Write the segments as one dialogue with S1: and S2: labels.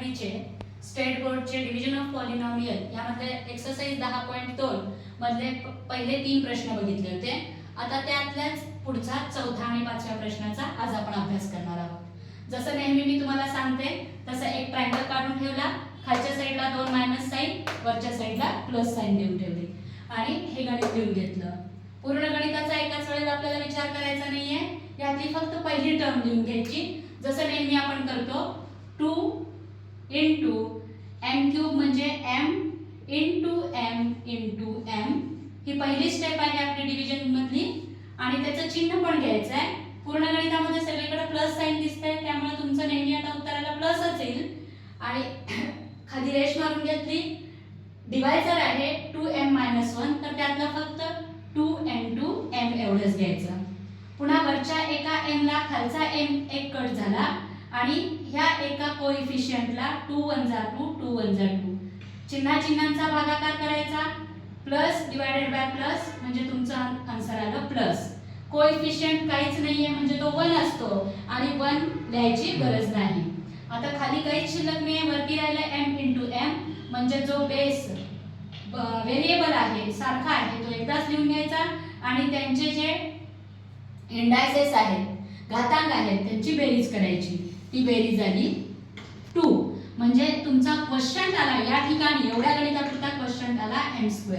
S1: आठवीचे स्टेट बोर्डचे division of polynomial यामध्ये एक्सरसाइज 10.2 मधले पहिले 3 प्रश्न बघितले होते. आता त्यातल्याच पुढचा चौथा आणि पाचव्या प्रश्नाचा आज आपण अभ्यास करणार आहोत. जसं नेहमी मी तुम्हाला सांगते तसं एक ट्रायंगल काढून ठेवला, खालच्या साईडला 2 मायनस साइन, वरच्या साईडला प्लस साइन देऊन ठेवली आणि हे गणित लिहून घेतलं. पूर्ण गणिताचा एकाच वेळेला आपल्याला विचार करायचा नाहीये, यातली फक्त पहिली टर्म लिहून घ्यायची. जसं नेहमी आपण करतो 2 into m क्यूब म्हणजे m into m into m ही पहिली स्टेप आहे आपली डिव्हिजन मधली आणि त्याचं चिन्ह पण घ्यायचं आहे. पूर्ण गणितामध्ये सगळीकडे प्लस साइन दिसतंय त्यामुळे तुमचं नेहमी आता उत्तराला प्लसच येईल. आणि खाली रेष मारून घेतली, डिवायझर आहे 2m-1 तर त्यातलं फक्त 2m एवढंच घ्यायचं. पुन्हा वरच्या एका m ला खालचा m एक कट झाला आणि ह्या एका कोएफिशियंटला 2 1 जा 2 2 1 जा 2 चिन्हांचा भागाकार करायचा. प्लस डिवायडेड बाय प्लस म्हणजे तुमचा आन्सर आलं प्लस. कोएफिशियंट काहीच नाहीये म्हणजे तो 1 असतो आणि 1 लिहायची गरज नाही. आता खाली काहीच शिल्लक नाहीये, वरती राहिलं m into m म्हणजे जो बेस व्हेरिएबल आहे सारखा आहे तो एकदाच लिहून घ्यायचा आणि त्यांचे जे इंडायसेस आहेत घातांक आहेत त्यांची बेरीज करायची. ती बेरीज झाली 2 म्हणजे तुमचा क्वेश्चन आला या ठिकाणी एवढ्या गणितापुरता क्वेश्चन आला m².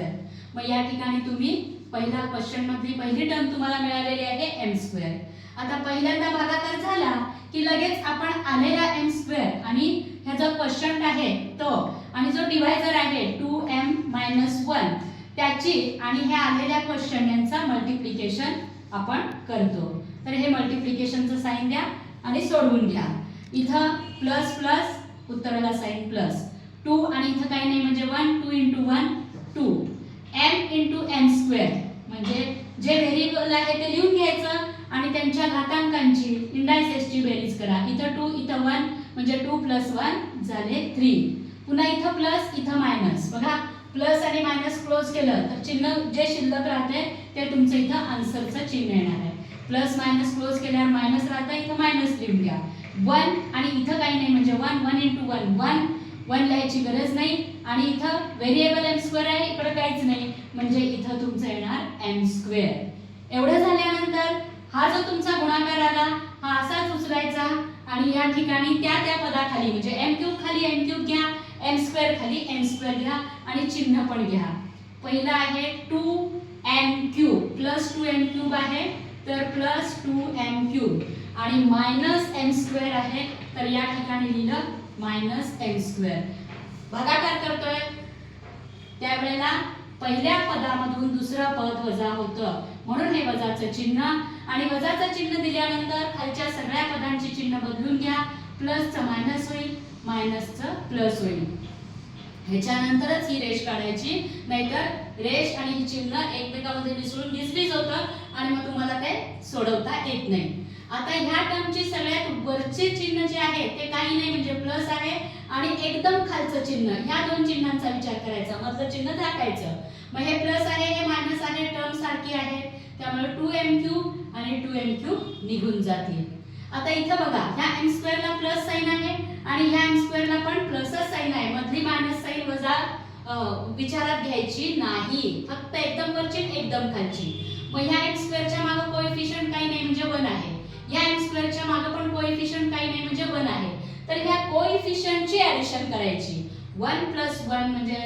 S1: मग या ठिकाणी तुम्ही पहिला क्वेश्चन मधली पहिली टर्म तुम्हाला मिळालेली आहे m². आता पहिल्यांदा भागाकार झाला की लगेच आपण आलेला m² आणि ह्याचा क्वेश्चन आहे तो आणि जो डिवायझर आहे 2m-1 त्याची आणि हे आलेल्या क्वेश्चन यांचा मल्टिप्लिकेशन आपण करतो. तर हे मल्टिप्लिकेशनचं साइन द्या आणि सोडवून घ्या. इथं प्लस प्लस उत्तराला साइन प्लस 2 आणि इथं काही नाही म्हणजे 1 2 into 1 2 m into m² म्हणजे जे व्हेरिएबल आहे ते लिहून घ्यायचं आणि त्यांच्या घातांकांची इंडायसेसची बेरीज करा. इथं 2 इथं 1 म्हणजे 2 + 1 झाले 3. पुन्हा इथं प्लस इथं मायनस. बघा प्लस आणि मायनस क्लोज केलं तर चिन्ह जे शिल्लक राहते ते तुमचं इथं आन्सरचं चिन्ह येणार आहे. प्लस मायनस क्लोज केल्यावर मायनस राहतं, इथं मायनस लिहून घ्या. 1 आणि इथं काही नाही म्हणजे 1 1 into 1 1 लिहायची गरज नाही आणि इथं व्हेरिएबल m² आहे, इकडे काहीच नाही म्हणजे इथं तुमचं येणार m². एवढं झाल्यानंतर हा जो तुमचा गुणाकार आला हा असाच उचलायचा आणि या ठिकाणी त्या पदाखाली म्हणजे m³ खाली m³ घ्या, m² खाली m² घ्या आणि चिन्ह पण घ्या. पहिलं आहे 2m³ प्लस 2m³ आहे तर प्लस 2m³ आणि मायनस m² आहे तर या ठिकाणी लिहिलं मायनस m². भागाकार करतोय त्यावेळेला पहिल्या पदामधून दुसरं पद वजा होतं म्हणून हे वजाचं चिन्ह आणि वजाचं चिन्ह दिल्यानंतर खालच्या सगळ्या पदांची चिन्ह बदलून घ्या. प्लसचं मायनस होईल, मायनसचं प्लस होईल. ह्याच्यानंतरच ही रेष काढायची, नाहीतर रेष आणि ही चिन्ह एकमेकांमध्ये मिसळून दिसलीच होतं आणि मग तुम्हाला ते सोडवता येत नाही. आता ह्या टर्मची सगळ्यात वरचे चिन्ह जे आहे ते काही नाही म्हणजे प्लस आहे आणि एकदम खालचं चिन्ह ह्या दोन चिन्हांचा विचार करायचा, मधलं चिन्ह टाकायचं. मग हे प्लस आहे हे मायनस आहे, टर्म सारखी आहे त्यामुळे 2m³ आणि 2m³ निघून जातील. आता इथं बघा ह्या m² ला प्लस साइन आहे आणि ह्या m² ला पण प्लसच साइन आहे. मधली मायनस साइन वजा विचारात घ्यायची नाही, फक्त एकदम वरची एकदम खालची. मग ह्या m² च्या मागे कोएफिशियंट काही नाही म्हणजे 1 आहे, या m² च्या मागे पण कोएफिशियंट काही नाही म्हणजे 1 आहे. तर ह्या कोएफिशियंटची ॲडिशन करायची. 1 + 1 म्हणजे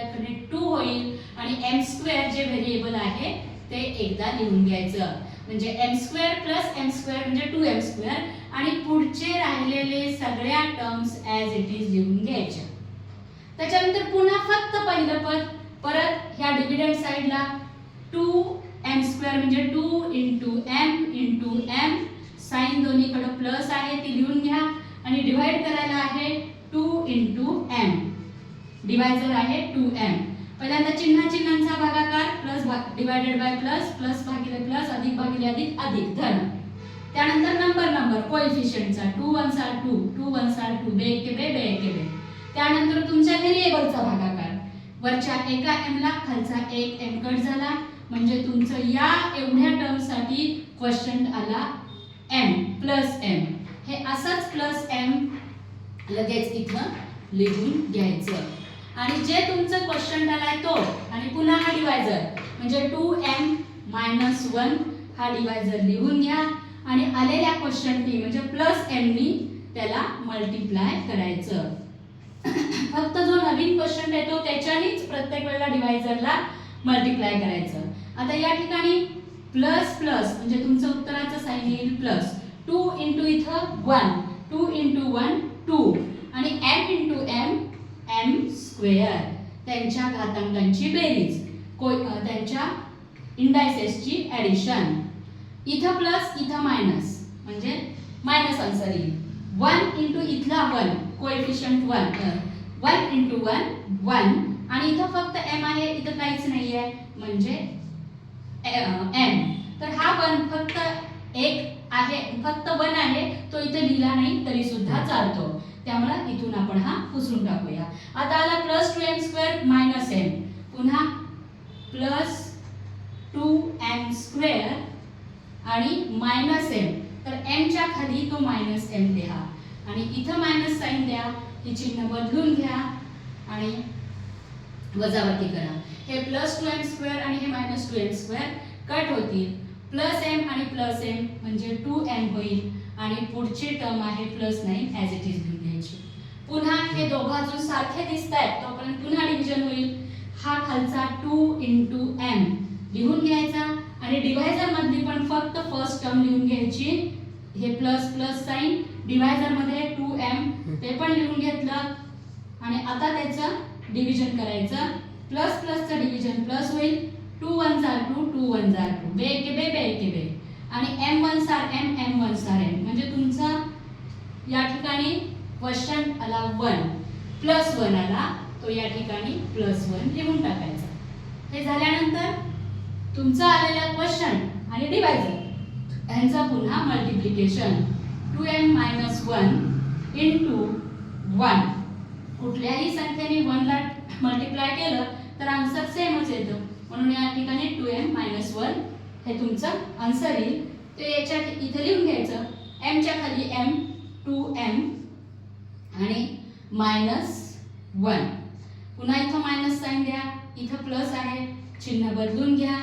S1: 2 होईल आणि m² जे व्हेरिएबल आहे ते एकदा लिहून घ्यायचं म्हणजे m² + m² म्हणजे 2m² आणि पुढचे राहिलेले सगळ्या टर्म्स ॲज इट इज लिहून घ्यायच्या. त्याच्यानंतर पुन्हा फक्त पहिलं पद परत ह्या डिव्हिडंड साइडला 2m² म्हणजे 2 into m into m sign दोन्हीकडे प्लस आहे ती लिहून घ्या आणि डिवाइड करायला आहे 2 into m. डिवायझर आहे 2m. पहिल्यांदा चिन्हांचा भागाकार plus divided by plus, plus भागिले प्लस, अधिक भागिले अधिक, अधिक धन. त्यानंतर नंबर कोएफिशियंटचा 2 1 2 2 1 2 बे एके बे. त्यानंतर तुमच्या व्हेरिएबलचा भागाकार. वरच्या एका m ला खालचा एक m कट झाला म्हणजे तुमचं या एवढ्या टर्म साठी क्वेश्चन आला m + m. हे असंच +m लगेच इथं लिहून घ्यायचं. आणि जे तुमचं क्वेश्चन आलाय तो आणि पुन्हा हा डिवायझर म्हणजे 2m-1 हा डिवायझर लिहून घ्या आणि आलेल्या क्वेश्चन टी म्हणजे +m नी त्याला मल्टिप्लाय करायचं. फक्त जो नवीन क्वेश्चन येतो त्याच्यानेच प्रत्येक वेळेला डिवायझरला मल्टिप्लाय करायचं. आता या ठिकाणी प्लस प्लस म्हणजे तुमचं उत्तराचं साइन येईल प्लस 2 इंटू इथं 1 2 इंटू 1 2 आणि m into m m square त्यांच्या घातांकांची बेरीज त्यांच्या इंडायसेसची ॲडिशन. इथं प्लस इथं मायनस म्हणजे मायनस आन्सर येईल. 1 इंटू इथला 1 कोएफिशियंट 1 इंटू 1 1 आणि इथं फक्त m आहे इथं काहीच नाही आहे म्हणजे m. तर हा 1 फक्त एक आहे फक्त 1 आहे तो इथे लिहिला नाही तरी सुद्धा चालतो. त्यामुळे इथून आपण हा पुसून टाकूया. आता आला +2m² -m पुन्हा +2m² आणि -m. तर m च्या खाली तो -m लिहा आणि इथं मायनस साइन द्या. हे चिन्ह बदलून घ्या आणि वजाबाकी करा. हे +2m² आणि हे -2m² कट होतील. +m आणि +m म्हणजे 2m होईल आणि पुढची टर्म आहे +9 ॲज इट इज लिहून घ्यायची. पुन्हा हे दोघं अजून सारखे दिसतायत तोपर्यंत पुन्हा डिव्हिजन होईल. हा खालचा 2 इंटू m लिहून घ्यायचा आणि डिव्हायझर मध्ये पण फक्त फर्स्ट टर्म लिहून घ्यायची. हे प्लस प्लस साइन डिव्हायझर मध्ये 2m ते पण लिहून घेतलं आणि आता त्याचं डिव्हिजन करायचं. प्लस प्लसचं डिव्हिजन प्लस होईल. 2 1 2 2 1 2 बे एके बे बे एके बे आणि m 1 m m 1 m म्हणजे तुमचा या ठिकाणी क्वेश्चन आला 1 +1 आला तो या ठिकाणी +1 लिहून टाकायचा. हे झाल्यानंतर तुमचा आलेला क्वेश्चन आणि डिव्हायझर यांचा पुन्हा मल्टिप्लिकेशन 2m - 1 इंटू 1 कुठल्याही संख्येने 1 ला मल्टिप्लाय केलं तर आन्सर सेमच येतं म्हणून या ठिकाणी 2m - 1 हे तुमचं आन्सर येईल. ते याच्या इथे लिहून घ्यायचं. m च्या खाली m 2m आणि -1 पुन्हा इथं मायनस साइन द्या. इथं प्लस आहे चिन्ह बदलून घ्या.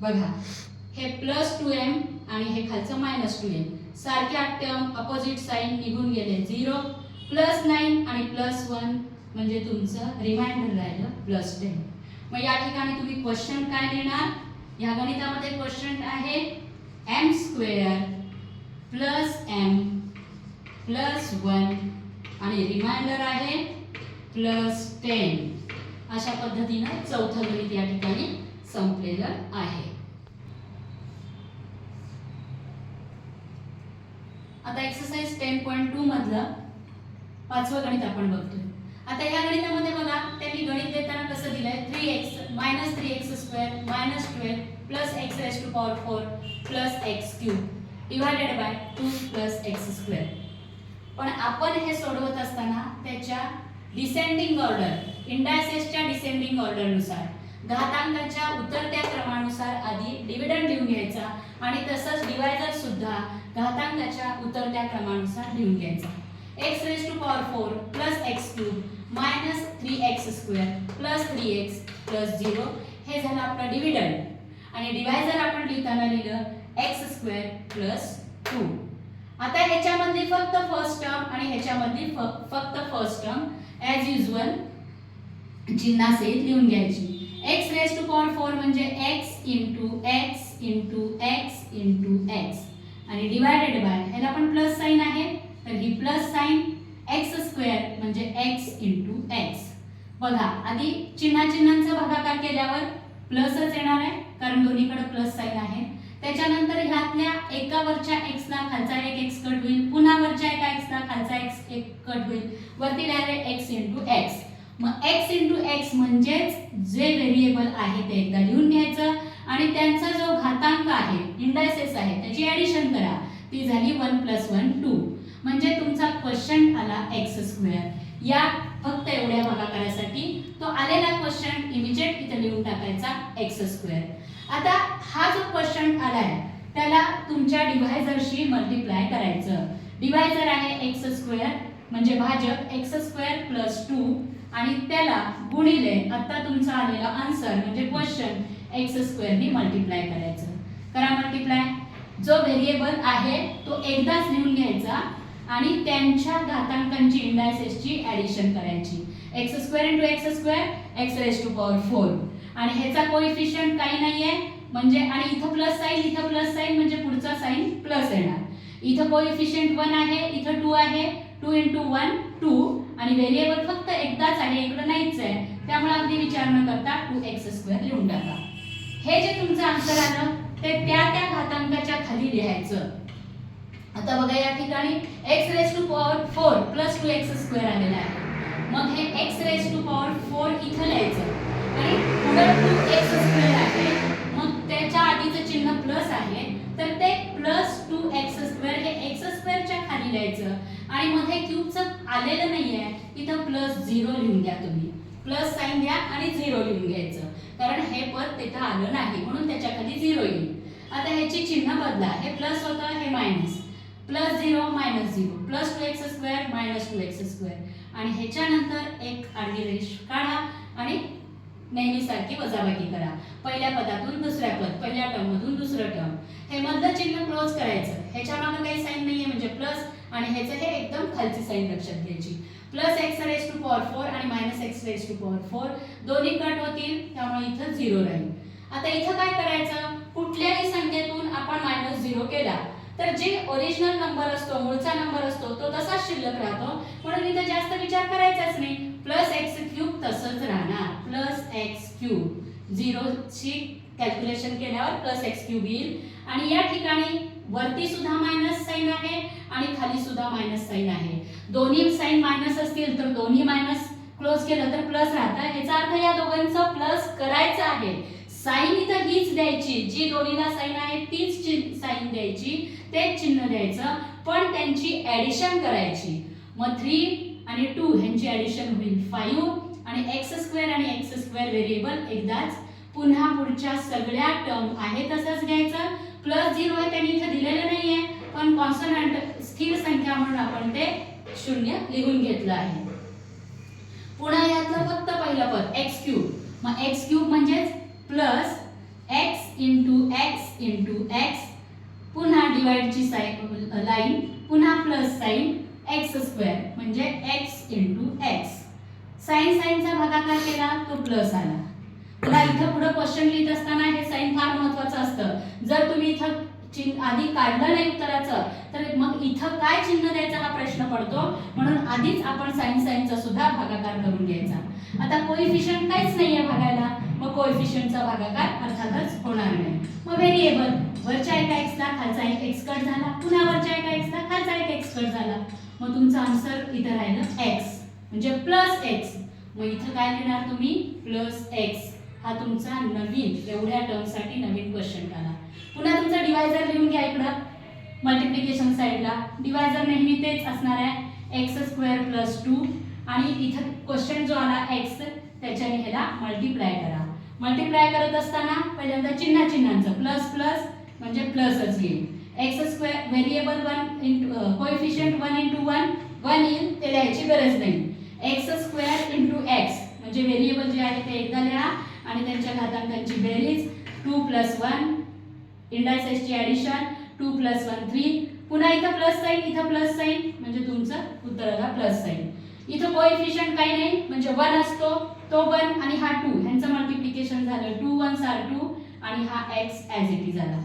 S1: बघा हे +2m आणि हे खालचं -2m सारख्या टर्म अपोजिट साइन निघून गेले 0 +9 आणि +1 म्हणजे तुमचं रिमाइंडर राहिलं +10. मग या ठिकाणी तुम्ही क्वेश्चन काय लिहिणार. या गणितामध्ये क्वेश्चन आहे m² +m +1 आणि रिमाइंडर आहे +10. अशा पद्धतीने चौथं गणित या ठिकाणी संपलेलं आहे. आता एक्सरसाइज 10.2 मधलं पाचवं गणित आपण बघतोय. आता या गणितामध्ये बघा त्यांनी गणित देताना कसं दिलंय 3x -3x² -12 +x⁴ +x³ divided by 2 +x². पण आपण हे सोडवत असताना त्याच्या डिसेंडिंग ऑर्डर इंडायसेसच्या डिसेंडिंग ऑर्डर नुसार घातांकाच्या उतरत्या क्रमानुसार आधी डिव्हिडंड लिहून घ्यायचा आणि तसंच डिवायझर सुद्धा घातांकाच्या उतरत्या क्रमानुसार लिहून घ्यायचा. x⁴ +x³ -3x² +3x 0 हे झालं आपलं डिव्हिडंड आणि डिवायझर आपण लिहिताना लिहिलं x² +2. आता ह्याच्यामध्ये फक्त फर्स्ट टर्म आणि ह्याच्यामध्ये फक्त फर्स्ट टर्म ॲज युजुअल चिन्हासहित लिहून घ्यायची. x⁴ म्हणजे x into x into x into x आणि डिवायडेड बाय ह्याला पण प्लस साइन आहे तर ही प्लस साइन x² म्हणजे x इंटू x. बघा आधी चिन्हांचा भागाकार केल्यावर प्लसच येणार आहे कारण दोन्हीकडे प्लस साइन आहे. त्याच्यानंतर ह्यातल्या एकावरच्या x ला खालचा एक x कट होईल. पुन्हा वरच्या एका x ला खालचा x एक कट होईल. वरती डायरेक्ट x इंटू x. मग x इंटू x म्हणजेच जे व्हेरिएबल आहे ते एकदा लिहून घ्यायचं आणि त्यांचा जो घातांक आहे इंडायसेस आहे त्याची ॲडिशन करा. ती झाली 1 + 1 2 म्हणजे तुमचा क्वेश्चन आला x². या फक्त एवढ्या भागाकारासाठी तो आलेला क्वेश्चन इमिजिएट इथे लिहून टाकायचा x². आता हा जो क्वेश्चन आलाय त्याला तुमच्या डिव्हायझरशी मल्टिप्लाय करायचं. डिव्हायझर आहे x² म्हणजे भाजक x² प्लस 2 आणि त्याला गुणिले आता तुमचा आलेला आन्सर म्हणजे क्वेश्चन x² ने मल्टिप्लाय करायचं. करा मल्टिप्लाय. जो व्हेरिएबल आहे तो एकदाच लिहून घ्यायचा आणि त्यांच्या घातांकांची इंडायसेसची ऍडिशन करायची. x² * x² x⁴ आणि ह्याचा कोएफिशियंट काही नाहीये म्हणजे आणि इथं प्लस साइन म्हणजे पुढचा साइन प्लस येणार. इथं कोएफिशियंट 1 आहे, इथं 2 आहे. 2 * 1 2 आणि व्हेरिएबल फक्त एकदाच आहे, इकडे नाहीच आहे, त्यामुळे अगदी विचार न करता 2x² लिहून टाका. हे जे तुमचं आन्सर आलं ते त्या घातांकाच्या खाली लिहायचं. आता बघा या ठिकाणी x⁴ प्लस 2x² आलेला आहे. मग हे x⁴ इथं लिहायचं आणि पुढे 2x² आहे. मग त्याच्या आधीचं चिन्ह प्लस आहे तर ते प्लस 2x² हे x² च्या खाली लिहायचं आणि मध्ये क्यूबचं आलेलं नाहीये इथं प्लस 0 लिहून घ्या. तुम्ही प्लस साइन घ्या आणि 0 लिहून घ्यायचं कारण हे पद तिथं आलं नाही म्हणून त्याच्या खाली 0 येईल. आता ह्याची चिन्ह बदला. हे प्लस होतं हे minus. Plus 0 minus 0 plus 2x² minus 2x² आणि ह्याच्यानंतर एक आडवी रेष काढा आणि नेहमीसारखी वजाबाकी करा. पहिल्या पदातून दुसऱ्या पद, पहिल्या टर्म मधून दुसरं टर्म. हे मधलं चिन्ह क्लोज करायचं. ह्याच्या मागे काही साइन नाहीये म्हणजे प्लस आणि ह्याचं हे एकदम खालची साइन लक्षात घ्यायची. प्लस x⁴ आणि मायनस x⁴ दोन्ही कट होतील त्यामुळे इथं 0 राहील. आता इथं काय करायचं? कुठल्याही संख्येतून आपण -0 केला तर जे ओरिजिनल नंबर असतो, मूळचा नंबर असतो तो तसाच शिल्लक राहतो म्हणून इथं जास्त विचार करायचाच नाही. +x³ तसंच राहणार. +x³ 0 ची कॅल्क्युलेशन केल्यावर +x³ येईल आणि या ठिकाणी वरती सुद्धा मायनस साइन आहे आणि खाली सुद्धा मायनस साइन आहे. दोन्ही साइन मायनस असतील तर दोन्ही मायनस क्लोज केलं तर प्लस राहतं. याचा अर्थ या दोघांचं प्लस करायचं आहे. साइन इथं हीच द्यायची, जी दोन्हीला साइन आहे तीच साइन द्यायची, तेच चिन्ह द्यायचं पण त्यांची ऍडिशन करायची. मग 3 आणि 2 ह्यांची ऍडिशन होईल 5 आणि x² आणि x² व्हेरिएबल एकदाच पुन्हा पुढच्या सगळ्या टर्म आहे तसंच घ्यायचं. +0 आहे त्यांनी इथे दिलेलं नाहीये पण कॉन्स्टंट स्थिर संख्या म्हणून आपण ते 0 लिहून घेतलं आहे. पुन्हा यातलं फक्त पहिलं पद x³. मग x³ म्हणजेच प्लस x * x * x पुन्हा डिवाइडची लाईन पुन्हा प्लस साइन x² म्हणजे x * x. साइनचा भागाकार केला तो प्लस आला. मला इथं पुढे क्वेश्चन लिहित असताना हे साइन फार महत्त्वाचं असतं. जर तुम्ही इथं चिन्ह आधी काढलं नाही उत्तराचं तर मग इथं काय चिन्ह द्यायचं हा प्रश्न पडतो म्हणून आधीच आपण साइनचा सुद्धा भागाकार करून घ्यायचा. आता कोएफिशियंट काहीच नाहीये भागायला मग कोएफिशियंटचा भागाकार अर्थातच होणार नाही. मग व्हेरिएबल वरच्या एका x ला खालचा एक x कट झाला, पुन्हा वरच्या एका x ला खालचा एक x कट झाला. मग तुमचा आन्सर इथं राहिलं x म्हणजे +x. मग इथं काय लिहिणार तुम्ही +x. हा तुमचा नवीन एवढ्या टर्मसाठी नवीन क्वेश्चन आला. पुन्हा तुमचा डिवायझर लिहून घ्या इकडं मल्टिप्लिकेशन साइडला. डिवायझर नेहमी तेच असणार आहे x² + 2 आणि इथं क्वेश्चन जो आला x त्याच्याने ह्याला मल्टिप्लाय करा. मल्टिप्लाय करत असताना पहिल्यांदा चिन्हांचं प्लस प्लस म्हणजे प्लसच येईल. x² व्हेरिएबल 1 कोएफिशियंट 1 * 1 येईल ते लिहायची गरज नाही. x² * x म्हणजे व्हेरिएबल जे आहे ते एकदा लिहा आणि त्यांच्या घातांकांची बेरीज 2 + 1 इंडायसेसची ऍडिशन 2 + 1 3 पुन्हा इथं प्लस साइन इथं प्लस साइन म्हणजे तुमचं उत्तराला प्लस साइन. इथं कोएफिशियंट काही नाही म्हणजे 1 असतो तो 1 आणि हा 2 ह्यांचं मल्टिप्लिकेशन झालं 2 1s are 2 आणि हा x ॲज इट इज आला.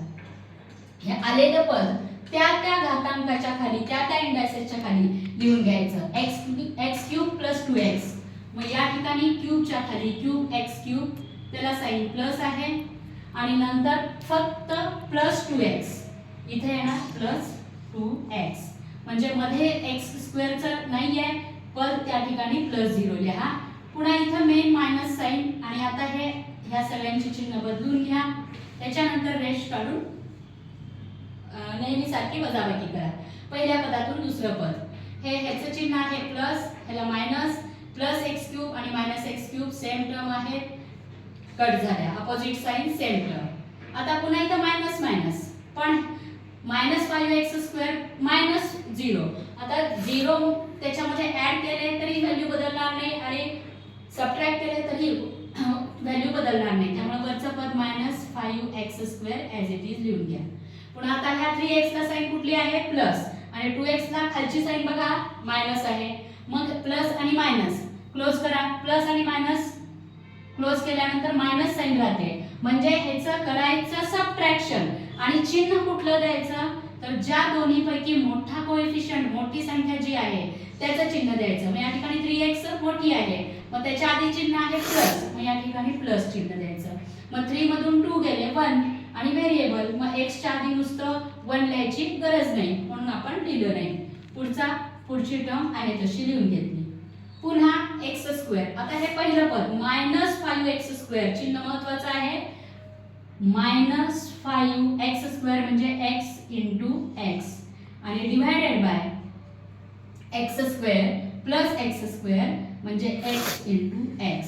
S1: हे आलेलं पद त्या घातांकाच्या खाली त्या इंडायसेसच्या खाली लिहून घ्यायचं. x³ + 2x. मग या ठिकाणी क्यूबच्या खाली क्यूब x³ त्याला साइन प्लस आहे आणि नंतर फक्त +2x इथे येणार +2x म्हणजे मध्ये x² चं नाहीये पण त्या ठिकाणी +0 लिहा. पुन्हा इथं मेन मायनस साइन आणि आता हे ह्या सगळ्यांची चिन्ह बदलून घ्या. त्याच्यानंतर रेष काढून नेहमीसारखी वजाबाकी करा. पहिल्या पदातून दुसरं पद हे ह्याचं चिन्ह आहे प्लस ह्याला मायनस +x³ आणि -x³ सेम टर्म आहे कट झाल्या अपोजिट साइन सेम टर्म. आता पुन्हा इथं मायनस मायनस पण -5x² -0 आता 0 त्याच्यामध्ये ऍड केले तरी व्हॅल्यू बदलणार नाही आणि सबट्रॅक्ट केले तरी व्हॅल्यू बदलणार नाही. त्यामुळे वरचं पद -5x² ॲज इट इज लिहून घ्या. पुन्हा आता ह्या 3x ला साइन कुठली आहे प्लस आणि 2x ला खालची साइन बघा मायनस आहे. मग प्लस आणि मायनस क्लोज करा, प्लस आणि मायनस क्लोज केल्यानंतर मायनस साइन राहते. म्हणजे ह्याचं करायचं सबट्रॅक्शन आणि चिन्ह कुठलं द्यायचं तर ज्या दोन्हीपैकी मोठा कोएफिशियंट मोठी संख्या जी आहे त्याचं चिन्ह द्यायचं. मग या ठिकाणी 3x मोठी आहे मग त्याच्या आधी चिन्ह आहे प्लस, मग या ठिकाणी प्लस चिन्ह द्यायचं. मग 3 मधून 2 गेले 1 आणि व्हेरिएबल मग x च्या आधी नुसतं 1 लिहायची गरज नाही म्हणून आपण लिहिलं नाही. पुढची टर्म आहे तशी लिहून घेतली. पुन्हा x². आता हे पहिलं पद -5x² चिन्ह महत्त्वाचं आहे. -5x² म्हणजे x × x आणि डिवायडेड बाय x² + x² म्हणजे x × x.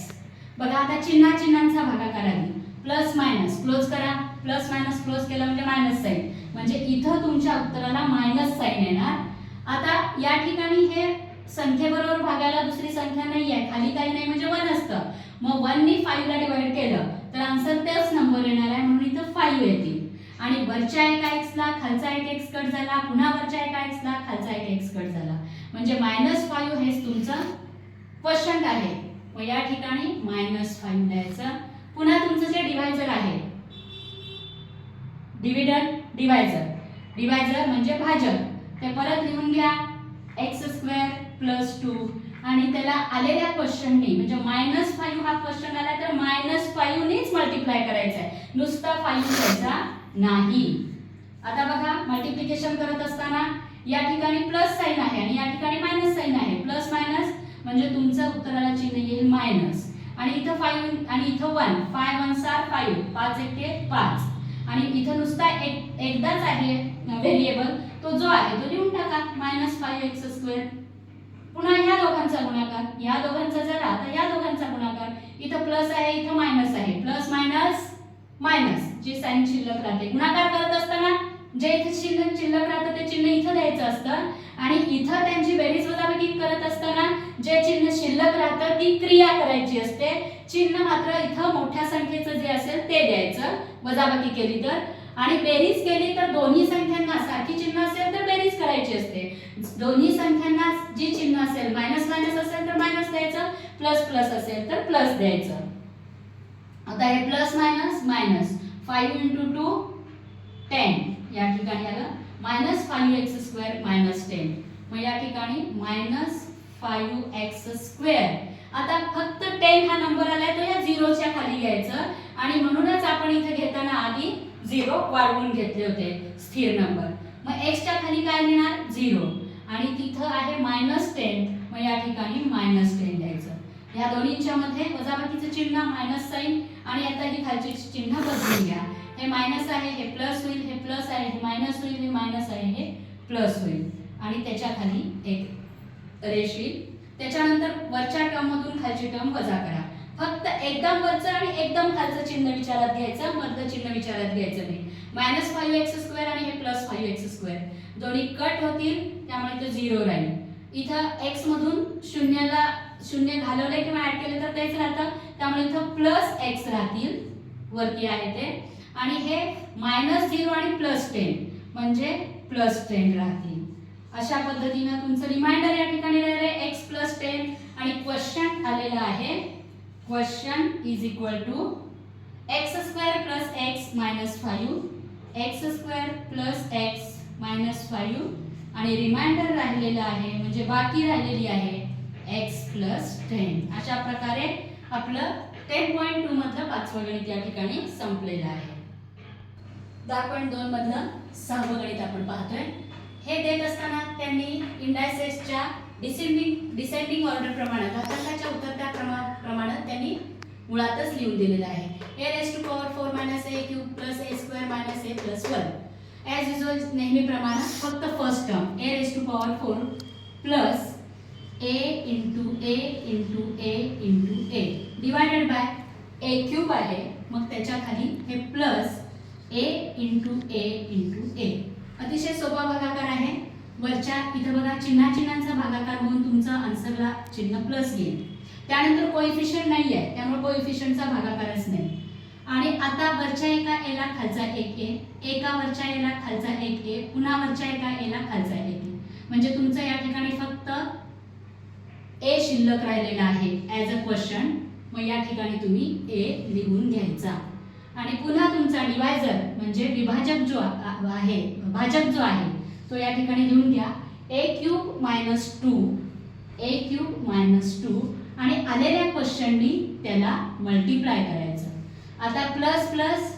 S1: बघा आता चिन्हांचा भागाकार आधी प्लस मायनस क्लोज करा, प्लस मायनस क्लोज केलं म्हणजे मायनस साइन म्हणजे इथं तुमच्या उत्तराला मायनस साइन येणार. आता या ठिकाणी हे संख्येबरोबर भागायला दुसरी संख्या नाही आहे, खाली काही नाही म्हणजे 1 असतं. मग 1 ने 5 ला डिवाइड केलं तर आन्सर तेच नंबर येणार आहे म्हणून इथं 5 येतील. आणि वरच्या एका x ला खालचा एक x कट झाला, पुन्हा वरच्या एका x ला खालचा एक x कट झाला म्हणजे -5 हेच तुमचं क्वोशंट आहे. मग या ठिकाणी -5 द्यायचं. पुन्हा तुमचं जे डिवायझर आहे डिवायझर म्हणजे भाजक ते परत लिहून घ्या x² + 2 आणि त्याला आलेल्या क्वेश्चननी म्हणजे -5 हा क्वेश्चन आला तर -5 नेच मल्टिप्लाय करायचा आहे, नुसता 5 घ्यायचा नाही. आता बघा मल्टिप्लिकेशन करत असताना या ठिकाणी प्लस साइन आहे आणि या ठिकाणी मायनस साइन आहे. प्लस मायनस म्हणजे तुमचं उत्तराला चिन्ह येईल मायनस आणि इथं 5 आणि इथं 1 5 1 5 5 1 5 आणि इथं नुसता एकदाच आहे व्हेरिएबल तो जो आहे तो लिहून टाका -5x². पुन्हा ह्या दोघांचा गुणाकार, ह्या दोघांचा झाला तर ह्या दोघांचा गुणाकार. इथं प्लस आहे इथं मायनस आहे, प्लस मायनस मायनस जी साइन शिल्लक राहते. गुणाकार करत असताना जे इथे चिन्ह शिल्लक राहतं ते चिन्ह इथं द्यायचं असतं आणि इथं त्यांची बेरीज वजाबाकी करत असताना जे चिन्ह शिल्लक राहतं ती क्रिया करायची असते. चिन्ह मात्र इथं मोठ्या संख्येचं जे असेल ते द्यायचं वजाबाकी केली तर. आणि बेरीज केली तर दोन्ही संख्यांना सारखी चिन्ह असेल तर बेरीज करायची असते. दोन्ही संख्यांना जी चिन्ह असेल मायनस मायनस असेल तर मायनस द्यायचं, प्लस प्लस असेल तर प्लस द्यायचं. आता हे प्लस मायनस मायनस 5 × 2 10 या ठिकाणी आलं -5x² - 10 मग या ठिकाणी -5x². आता फक्त 10 हा नंबर आलाय तो या 0च्या खाली घ्यायचं आणि म्हणूनच आपण इथे घेताना आधी 0 वाढवून घेतले होते स्थिर नंबर. मग x च्या खाली काय लिहिणार 0 आणि तिथं आहे -10 मग या ठिकाणी -10 द्यायचं. या दोन्हींच्या मध्ये वजाबाकीचं चिन्ह मायनस साइन आणि आता ही खालची चिन्ह बदलून घ्या. हे मायनस आहे हे प्लस होईल, हे प्लस आहे हे मायनस होईल, हे मायनस आहे हे प्लस होईल आणि त्याच्या खाली एक रेष येईल. त्याच्यानंतर वरच्या टर्म मधून खालची टर्म वजा करा. फक्त एकदम वरचं आणि एकदम खालचं चिन्ह विचारात घ्यायचं, मधलं चिन्ह विचारात घ्यायचं नाही. -5x² आणि हे +5x² दोन्ही कट होतील त्यामुळे तो 0 राहील. इथं x मधून शून्य घालवले किंवा ऍड केले तर तेच राहतं त्यामुळे इथं +x राहतील वरती आहे ते आणि हे -0 आणि +10 म्हणजे +10 राहतील. अशा पद्धतीने तुमचं रिमाइंडर या ठिकाणी राहिले x + 10 आणि क्वेश्चन आलेला आहे question is equal to x² + x - 5 x² + x - 5 आणि रिमाइंडर राहिलेला आहे म्हणजे बाकी राहिलेली आहे x + 10. अशा प्रकारे आपलं 10.2 मधलं पाचवं गणित या ठिकाणी संपलेलं आहे. 10.2 मधलं 6वं गणित आपण पाहतोय. हे देत असताना त्यांनी इंडायसेसच्या डिसेंडिंग ऑर्डर प्रमाणे घातांकाच्या उतरत्या क्रमाप्रमाणे त्यांनी मुळातच लिहून दिलेलं आहे. a⁴ - a³ + a² - a + 1 as usual नेहमीप्रमाणे फक्त first term a⁴ plus a divided by a³ आहे मग त्याच्या खाली हे प्लस a × a × a. अतिशय सोपा भागाकार आहे. वरच्या इथं बघा चिन्हांचा भागाकार होऊन तुमचा आन्सरला चिन्ह प्लस येईल. त्यानंतर कोएफिशियंट नाही आहे त्यामुळे कोएफिशियंटचा भागाकारच नाही. आणि आता वरच्या एका एला खालचा एक ए, एका वरच्या एला खालचा एक ए, पुन्हा वरच्या एका एला खालचा एक ए. म्हणजे तुमचं या ठिकाणी फक्त ए शिल्लक राहिलेला आहे ॲज अ क्वेश्चन. मग या ठिकाणी तुम्ही ए लिहून घ्यायचा. आणि पुन्हा तुमचा डिवायझर म्हणजे विभाजक जो आहे, भाजक जो आहे तो या ठिकाणी लिहून घ्या. ए क्यूब मायनस 2, ए क्यूब मायनस 2 आणि आलेल्या क्वेश्चननी त्याला मल्टिप्लाय करायचं. आता प्लस प्लस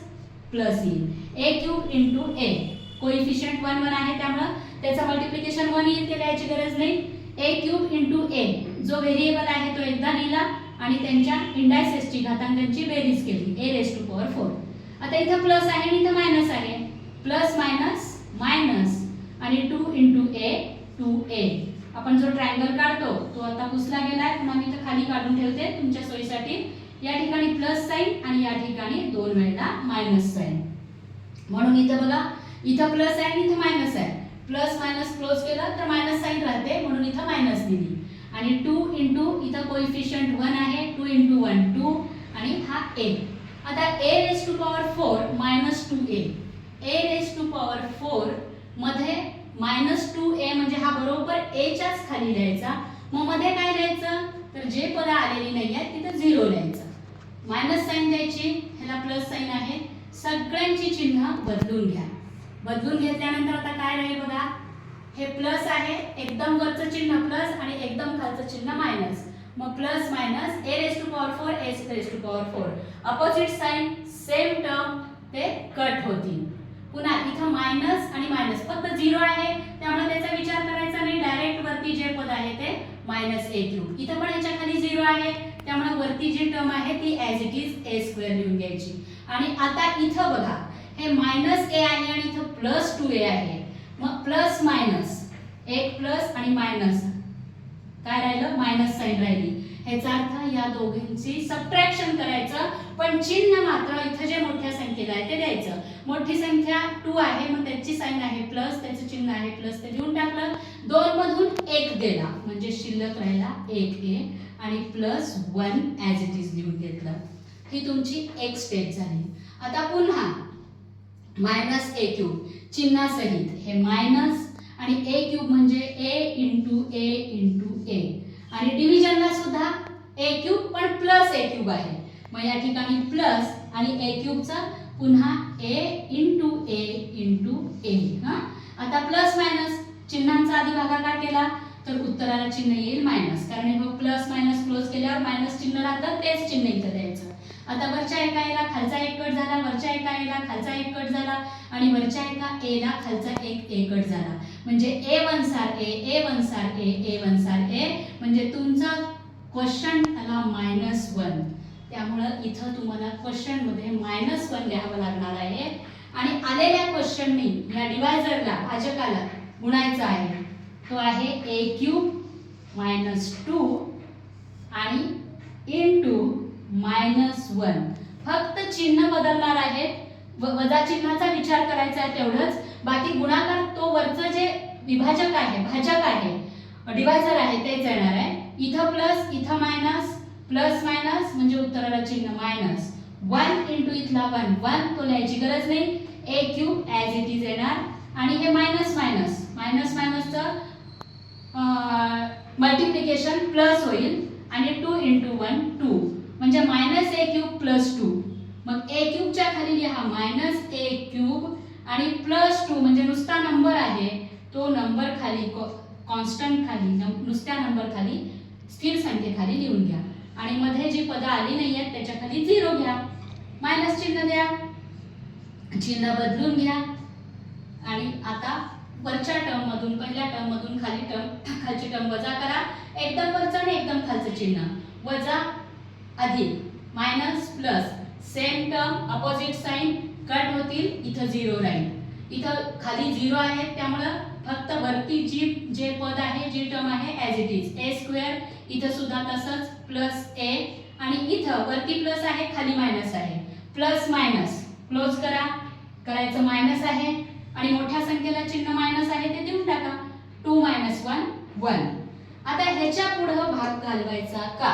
S1: प्लस येईल. ए क्यूब इंटू ए, कोइफिशियंट 1 1 आहे त्यामुळे त्याचं मल्टिप्लिकेशन 1 येईल, ते लिहायची गरज नाही. ए क्यूब इंटू ए, जो व्हेरिएबल आहे तो एकदा लिहिला आणि त्यांच्या इंडायसेसची घातांकांची बेरीज केली, ए रेज टू पॉवर 4. आता इथं प्लस आहे आणि इथं मायनस आहे. प्लस मायनस मायनस आणि 2 इंटू ए 2a. आपण जो ट्रायंगल काढतो तो आता पुसला गेलाय, पुन्हा मी इथं खाली काढून ठेवते तुमच्या सोयीसाठी. या ठिकाणी प्लस साइन आणि या ठिकाणी 2 वेळा मायनस साइन. म्हणून इथं बघा, इथं प्लस आहे आणि इथं मायनस आहे. प्लस मायनस क्लोज केलं तर मायनस साइन राहते, म्हणून इथं मायनस दिली. आणि 2 इंटू इथं कोइफिशियंट 1 आहे, 2 इंटू 1 2 आणि हा a. आता a raise to power 4 minus 2a, a raise to power 4 मध्ये मायनस 2a म्हणजे हा बरोबर a च्याच खाली लिहायचा. मग मध्ये काय लिहायचं, तर जे पद आलेली नाही आहेत तिथं 0 लिहायचं. मायनस साइन द्यायची, ह्याला प्लस साइन आहे. सगळ्यांची चिन्ह बदलून घ्या. बदलून घेतल्यानंतर आता काय राहील बघा, हे प्लस आहे, एकदम वरचं चिन्ह प्लस आणि एकदम खालचं चिन्ह मायनस. मग plus minus a raise to power 4 a raise to power 4, opposite sign same term ते कट होतील. पुन्हा इथं मायनस आणि मायनस, फक्त 0 आहे त्यामुळे त्याचा विचार करायचा नाही. डायरेक्ट वरती जे पद आहे ते मायनस ए क्यूब. इथं पण याच्या खाली 0 आहे त्यामुळे वरती जी टर्म आहे ती as it is a square लिहून घ्यायची. आणि आता इथं बघा, हे मायनस ए आहे आणि इथं प्लस 2a आहे. मग प्लस मायनस, एक प्लस आणि मायनस, काय राहिलं, मायनस साइन राहिली. ह्याचा अर्थ या दोघांची सबट्रॅक्शन करायचं, पण चिन्ह मात्र इथं जे मोठ्या संख्येला आहे ते द्यायचं. मोठी संख्या 2 आहे, मग त्याची साइन आहे प्लस, त्याचं चिन्ह आहे प्लस, ते लिहून टाकलं. 2 मधून 1 गेला म्हणजे शिल्लक राहिला 1a आणि प्लस 1 ॲज इट इज लिहून घेतलं. ही तुमची एक स्टेप झाली. आता पुन्हा मायनस ए क्यूब चिन्हासहित हे मायनस आणि ए क्यूब म्हणजे ए इंटू ए आणि डिव्हिजनला सुद्धा ए क्यूब पण प्लस ए क्यूब आहे. मग या ठिकाणी प्लस आणि ए क्यूबचा पुन्हा ए इंटू ए. आता प्लस मायनस चिन्हांचा आधी भागाकार केला तर उत्तराला चिन्ह येईल मायनस, कारण हे प्लस मायनस क्लोज केल्यावर मायनस चिन्ह राहतं, तेच चिन्ह इथं द्यायचं. आता वरच्या एका एला खालचा एक कट झाला, वरच्या एका एला खालचा एक कट झाला आणि वरच्या एका एला खालचा एक ए कट झाला. म्हणजे A1 सार A, A1 सार A, A1 सार A, म्हणजे तुमचा क्वेश्चन आला -1. त्यामुळं इथं तुम्हाला क्वेश्चन मध्ये -1 लिहावं लागणार आहे. आणि आलेल्या क्वेश्चननी या डिवायझरला, भाजकाला गुणायचा आहे. तो आहे a क्यूब -2 आणि इंटू -1. फक्त चिन्ह बदलणार आहे, वजा चिन्हाचा विचार करायचा आहे तेवढंच. बाकी गुणाकार तो वरचं जे विभाजक आहे, भाजक आहे, डिवायझर आहे तेच येणार आहे. इथं प्लस इथं मायनस, प्लस मायनस म्हणजे उत्तराला चिन्ह मायनस. 1 इंटू इथला 1 1 तो लिहायची गरज नाही. A cube as it is येणार आणि हे मायनस मायनस मायनस मायनसचं मल्टिप्लिकेशन प्लस होईल आणि 2 इंटू 1 2 म्हणजे मायनस ए क्यूब प्लस 2. मग ए क्यूबच्या खाली लिहा मायनस ए क्यूब आणि प्लस 2 म्हणजे नुसता नंबर आहे, तो नंबर खाली कॉन्स्टंट खाली नुसत्या नंबर खाली स्थिर संख्येखाली लिहून घ्या. आणि मध्ये जी पदं आली नाही आहेत त्याच्या खाली 0 घ्या, मायनस चिन्ह द्या, चिन्ह बदलून घ्या. आणि आता वरच्या टर्म मधून, पहिल्या टर्म मधून खालची टर्म वजा करा. एकदम वरचं आणि एकदम खालचं चिन्ह, वजा अधिक minus plus same term opposite sign cut होतील, इथं 0 राहील. इथं खाली 0 आहे त्यामुळे फक्त वरती जे पद आहे, जी टर्म आहे as it is a square. इथं सुद्धा तसंच प्लस ए आणि इथं वरती प्लस आहे खाली मायनस आहे. प्लस मायनस क्लोज करायचं मायनस आहे आणि मोठ्या संख्येला चिन्ह मायनस आहे ते देऊन टाका. 2 - 1 1. आता ह्याच्या पुढं भाग घालवायचा का?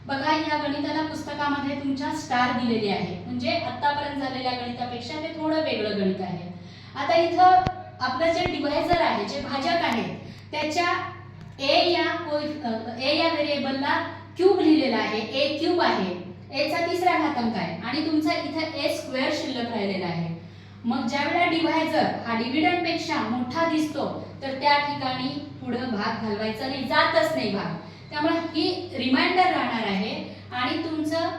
S1: बघा या गणिताला पुस्तकामध्ये तुमच्या स्टार दिलेले आहे, म्हणजे आतापर्यंत झालेल्या गणितापेक्षा ते थोडं वेगळं गणित आहे. आता इथं आपलं जे डिव्हायझर आहे, जे भाजक आहे, त्याच्या ए या व्हेरिएबलला क्यूब लिहिलेला आहे, ए क्यूब आहे, ए चा तिसरा घातांक आहे आणि तुमचा इथं ए स्क्वेअर शिल्लक राहिलेला आहे. मग ज्या वेळेला डिव्हायझर हा डिव्हिडंड पेक्षा मोठा दिसतो तर त्या ठिकाणी पुढे भाग घालवायचा नाही, जातच नाही भाग. त्यामुळे ही रिमाइंडर राहणार आहे आणि तुमचं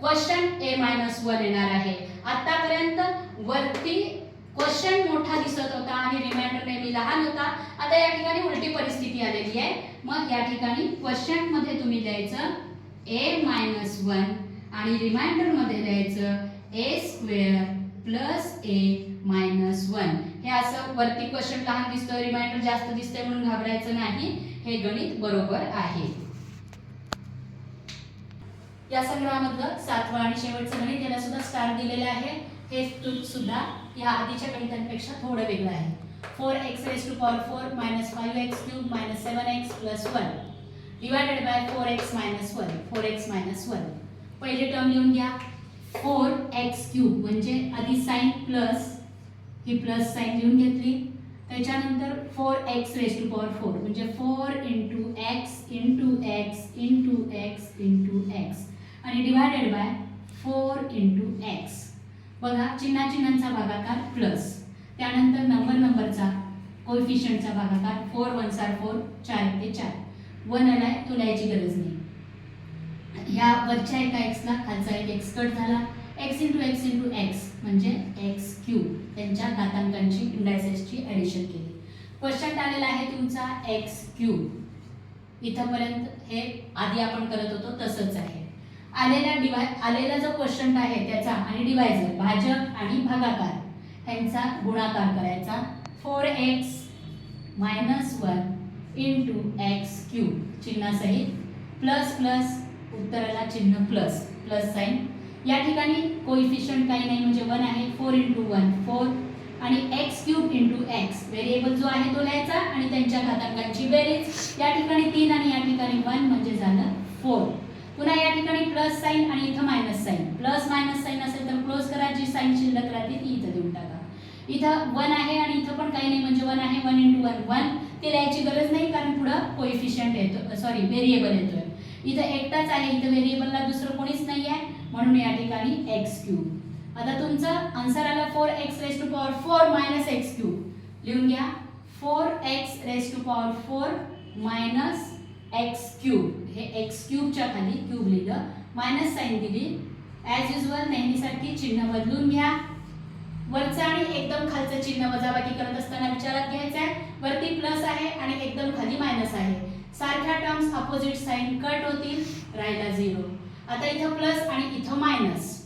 S1: क्वेश्चन A-1 येणार आहे. आतापर्यंत वरती क्वेश्चन मोठा दिसत होता आणि रिमाइंडर नेहमी लहान होता. आता या ठिकाणी उलटी परिस्थिती आलेली आहे. मग या ठिकाणी क्वेश्चन मध्ये तुम्ही द्यायचं A-1 आणि रिमाइंडर मध्ये द्यायचं A² प्लस A-1. हे असं वरती क्वेश्चन लहान दिसतोय, रिमाइंडर जास्त दिसतोय म्हणून घाबरायचं नाही, हे गणित बरोबर आहे. या संग्रहामधलं 7वं आणि शेवटचं गणित, याला सुद्धा स्टार दिलेला आहे. हे सुद्धा या आधीच्या गणितांपेक्षा थोडं वेगळं आहे. 4x⁴ - 5x³ - 7x + 1 divided by 4x - 1 4x - 1. पहिली टर्म लिहून घ्या 4x³ म्हणजे आधी साइन प्लस, ही प्लस साइन लिहून घेतली. त्याच्यानंतर 4x⁴ म्हणजे 4 × x × x × x × x आणि डिवाइडेड बाय 4 × x. बघा चिन्हांचा भागाकार प्लस, त्यानंतर नंबरचा कोएफिशियंटचा भागाकार 4 × 1 = 4 4 × 4 1 आलाय, तो लिहायची गरज नाही. ह्या वरच्या एका x ला खालचा एक x कट झाला. x × x × x म्हणजे x³, त्यांच्या घातांकांची इंडायसेसची ॲडिशन केली. क्वेश्चन आलेला आहे तुमचा x³. इथपर्यंत हे आधी आपण करत होतो तसंच आहे. आलेला जो क्वेश्चन आहे त्याचा आणि डिव्हायझर भाजक आणि भागाकार यांचा गुणाकार करायचा. 4x - 1 × x³ चिन्हासहित प्लस प्लस, उत्तराला चिन्ह प्लस प्लस साइन. या ठिकाणी कोएफिशियंट काही नाही म्हणजे 1 आहे. 4 × 1 4 आणि x³ × x व्हेरिएबल जो आहे तो लिहायचा आणि त्यांच्या घातांकांची बेरीज. या ठिकाणी 3 आणि या ठिकाणी 1 म्हणजे झालं 4. पुन्हा या ठिकाणी प्लस साइन आणि इथं minus sign. Plus minus sign असेल तर क्लोज करा, जी साइन शिल्लक राहते ती इथं देऊन टाका. इथं 1 आहे आणि इथं पण काही नाही म्हणजे 1 आहे. 1 × 1 1, ते लिहायची गरज नाही कारण पुढं कोएफिशियंट येतो, सॉरी व्हेरिएबल येतोय. इथं एकटाच आहे, इथं व्हेरिएबलला दुसरं कोणीच नाही आहे म्हणून या ठिकाणी x³. आता तुमचं आन्सर आलं 4x⁴ - x³ लिहून घ्या. 4x⁴ - x³ हे x³ च्या खाली क्यूब लिहिलं, मायनस साइन दिली. ॲज युजुअल नेहमीसारखी चिन्ह बदलून घ्या. वरचं आणि एकदम खालचं चिन्ह वजाबाकी करत असताना विचारात घ्यायचं आहे. वरती प्लस आहे आणि एकदम खाली मायनस आहे. सारख्या टर्म्स अपोजिट साइन कट होतील, राहिला 0. आता इथं प्लस आणि इथं मायनस.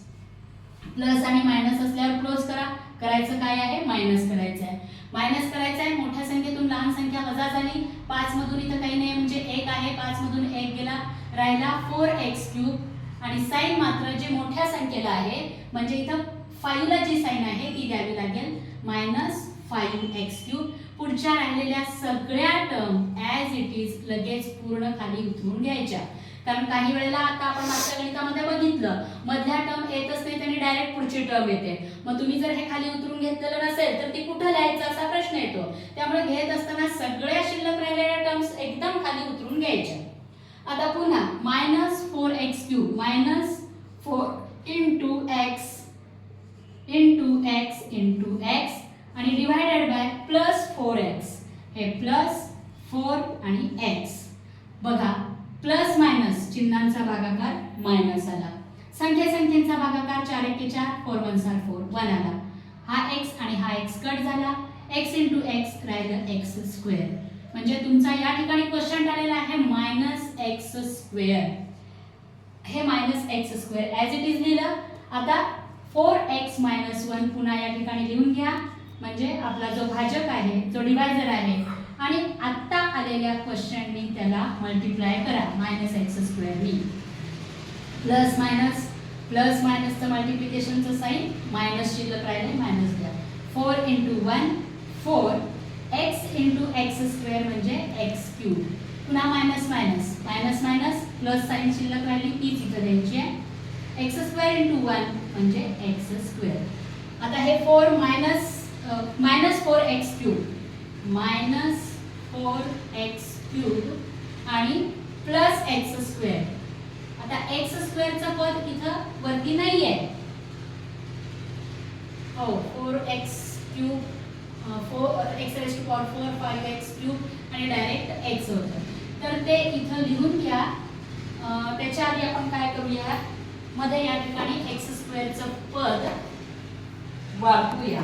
S1: प्लस आणि मायनस असल्यावर क्लोज करा. करायचं काय आहे? मायनस करायचं आहे. मायनस करायचं आहे. मोठ्या संख्येतून लहान संख्या वजा झाली. 5 मधून इथं काही नाही म्हणजे 1 आहे. 5 मधून 1 गेला, राहिला 4x³ आणि साइन मात्र जे मोठ्या संख्येला आहे म्हणजे इथं 5 ला जी साइन आहे ती द्यावी लागेल -5x³. पुढच्या राहिलेल्या सगळ्या टर्म ॲज इट इज लगेच पूर्ण खाली उतरून घ्यायच्या. कारण काही वेळेला आता आपण मागच्या गणितामध्ये बघितलं मधल्या टर्म येतच नाही आणि डायरेक्ट पुढची टर्म येते. मग तुम्ही जर हे खाली उतरून घेतलेलं नसेल तर ती कुठं लिहायचं असा प्रश्न येतो. त्यामुळे घेत असताना सगळ्या शिल्लक राहिलेल्या टर्म्स एकदम खाली उतरून घ्यायच्या. आता पुन्हा -4x³ -4 × x × x आणि डिवाइडेड बाय +4x. हे +4 आणि x. बघा प्लस मायनस चिन्हांचा भागाकार मायनस आला. संख्येचा भागाकार 4 × 4 4 × 1 = 4 1 आला. हा x आणि हा x कट झाला. x × x राहिलं x². म्हणजे तुमचा या ठिकाणी क्वेश्चन आलेला आहे -x². हे -x² ॲज इट इज लिहिलं. आता 4x - 1 पुन्हा या ठिकाणी लिहून घ्या. म्हणजे आपला जो भाजक आहे, जो डिवायझर आहे आणि आत्ता आलेल्या क्वेश्चननी त्याला मल्टिप्लाय करा -x² नी. प्लस मायनसचं मल्टिप्लिकेशनचं साइन, मायनस शिल्लक राहिले मायनस घ्या. 4 × 1 4 x इंटू एक्स स्क्वेअर म्हणजे एक्स क्यूब. पुन्हा minus minus minus minus plus sign शिल्लक राहिली तीच इथं द्यायची आहे. एक्स स्क्वेअर इंटू 1 म्हणजे एक्स स्क्वेअर. आता हे 4 minus 4x cube minus 4x cube आणि प्लस एक्स स्क्वेअर. आता एक्स स्क्वेअरचं पद इथं वरती नाही आहे. हो 4x cube 4x raised to power 4 5x cube आणि डायरेक्ट x होतं. तर ते इथं लिहून घ्या. त्याच्या आधी आपण काय करूया मध्ये या ठिकाणी एक्स स्क्वेअरचं पद वापरूया.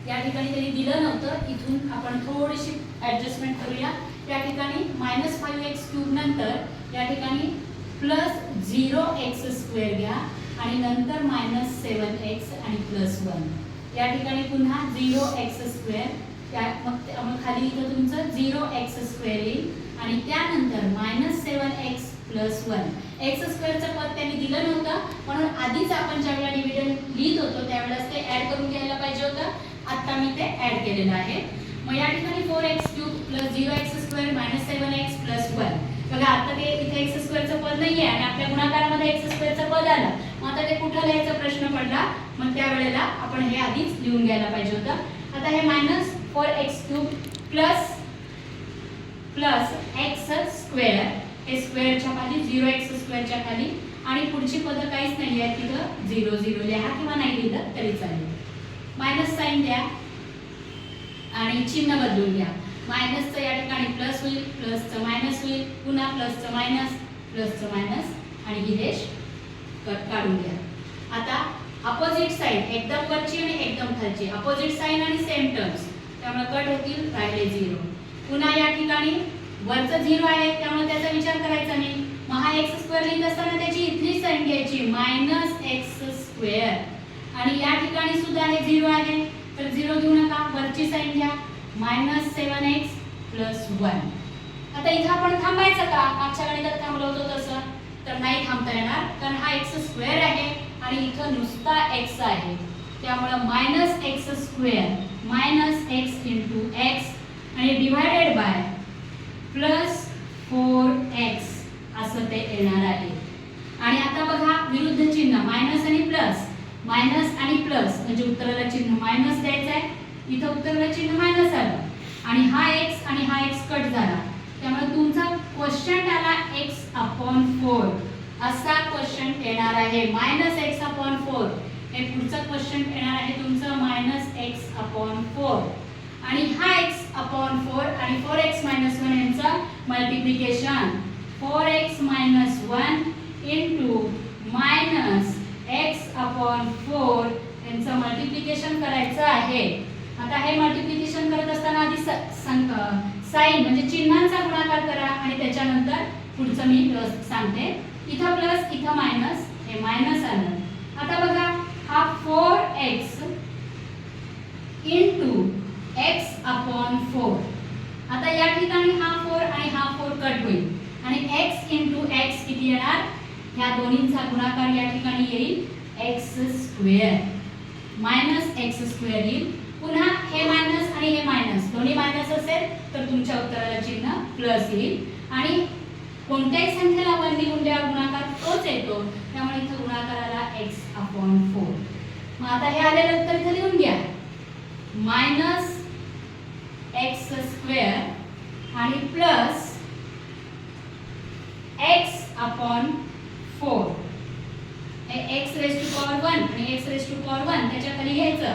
S1: या ठिकाणी त्यांनी दिलं नव्हतं, इथून आपण थोडीशी ॲडजस्टमेंट करूया. या ठिकाणी मायनस 5x क्यूब नंतर या ठिकाणी प्लस 0x स्क्वेअर घ्या आणि नंतर मायनस 7x आणि प्लस 1. या ठिकाणी पुन्हा 0x स्क्वेअर मग खाली इथं तुमचं 0x स्क्वेअर येईल आणि त्यानंतर मायनस 7x प्लस 1. एक्स स्क्वेअरचं पद त्यांनी दिलं नव्हतं म्हणून आधीच आपण ज्यावेळेला डिव्हिजन लिहित होतो त्यावेळेस ते ॲड करून घ्यायला पाहिजे होतं. आत्ता मी ते ॲड केलेलं आहे. मग या ठिकाणी 4x cube plus 0x square minus 7x plus 1. बघा आता ते इथे एक्स स्क्वेअरचं पद नाही आहे आणि आपल्या गुणाकारामध्ये एक्स स्क्वेअरचं पद आलं. मग आता ते कुठं लिहायचा प्रश्न पडला. मग त्यावेळेला आपण हे आधीच लिहून घ्यायला पाहिजे होतं. आता हे minus 4x cube plus x square हे स्क्वेअरच्या खाली 0x स्क्वेअरच्या खाली आणि पुढची पदं काहीच नाही आहेत तिथं 0 0 लिहा किंवा नाही लिहिलं तरी चालेल. मायनस साईन द्या आणि चिन्ह बदलून घ्या. मायनसचं या ठिकाणी प्लस होईल प्लसचं मायनस होईल पुन्हा प्लसचं मायनस आणि ही रेष काढून घ्या. आता अपोजिट साईड एकदम वरची आणि एकदम खालची अपोजिट साईन आणि सेम टर्म्स त्यामुळे कट होतील राहिले 0. पुन्हा या ठिकाणी वरचं 0 आहे त्यामुळे त्याचा विचार करायचा नाही. मग हा एक्स स्क्वेअर लिहित असताना त्याची इथली साईन घ्यायची मायनस एक्स स्क्वेअर आणि या ठिकाणी सुद्धा हे 0 आहे तर 0 घेऊ नका वरची साईन घ्या मायनस 7x प्लस 1. आता इथं आपण थांबायचं का मागच्या गणितात थांबलो होतो तसं तर नाही थांबता येणार कारण हा एक्स स्क्वेअर आहे आणि इथं नुसता x आहे. त्यामुळे minus x square minus x into x आणि डिवायडेड बाय प्लस 4x असं ते येणार आहे. आणि आता बघा विरुद्ध चिन्ह मायनस आणि प्लस म्हणजे उत्तराला चिन्ह मायनस द्यायचं आहे. इथं उत्तराला चिन्ह मायनस आलं आणि हा x आणि हा x कट झाला त्यामुळे तुमचा क्वेश्चन आला x/4 असा क्वेश्चन येणार आहे. मायनस x/4 हे पुढचं क्वेश्चन येणार आहे तुमचं मायनस x/4 आणि हा x/4 आणि 4x - 1 यांचं multiplication 4x - 1 into minus x/4 यांचं मल्टिप्लिकेशन करायचं आहे. आता हे मल्टिप्लिकेशन करत असताना आधी साइन म्हणजे चिन्हांचा गुणाकार करा आणि त्याच्यानंतर पुढचं मी सांगते. इथं प्लस इथं मायनस हे मायनस आलं. आता बघा हा 4x इंटू x/4 आता या ठिकाणी हा 4 आणि हा 4 कट होईल आणि x इंटू x किती येणार ह्या दोन्हींचा गुणाकार या ठिकाणी येईल x square minus x square येईल. पुन्हा हे मायनस आणि हे मायनस दोन्ही मायनस असेल तर तुमच्या उत्तराला चिन्ह प्लस येईल आणि कोणत्याही संख्येला 1 ने गुणाकार तोच येतो त्यामुळे इथं गुणाकाराला x/4. मग आता हे आलेलं उत्तर इथं लिहून घ्या मायनस एक्स स्क्वेअर आणि प्लस x/4 हे x रेज टू पॉवर 1 आणि x रेज टू पॉवर 1 त्याच्या खाली घ्यायचं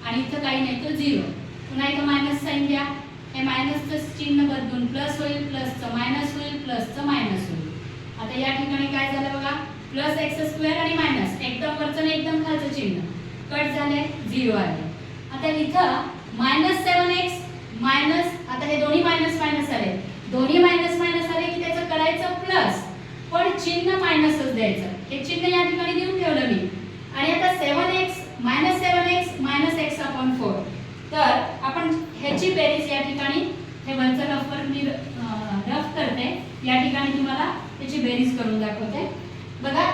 S1: आणि इथं काही नाही तर 0. पुन्हा इथं मायनस साइन घ्या. हे मायनसचं चिन्ह बदलून प्लस होईल प्लसचं मायनस होईल प्लसचं मायनस होईल. आता या ठिकाणी काय झालं बघा प्लस एक्स स्क्वेअर आणि मायनस एकदम वरचं आणि एकदम खालचं चिन्ह कट झाले 0 आले. आता इथं मायनस 7x मायनस आता हे दोन्ही मायनस मायनस आले दोन्ही मायनस मायनस आले की त्याचं करायचं प्लस पण चिन्ह मायनसच द्यायचं. हे चिन्ह या ठिकाणी देऊन ठेवलं मी आणि आता 7x मायनस x/4 तर आपण ह्याची बेरीज या ठिकाणी हे वरचं रफवर मी रफ करते या ठिकाणी तुम्हाला त्याची बेरीज करून दाखवते. बघा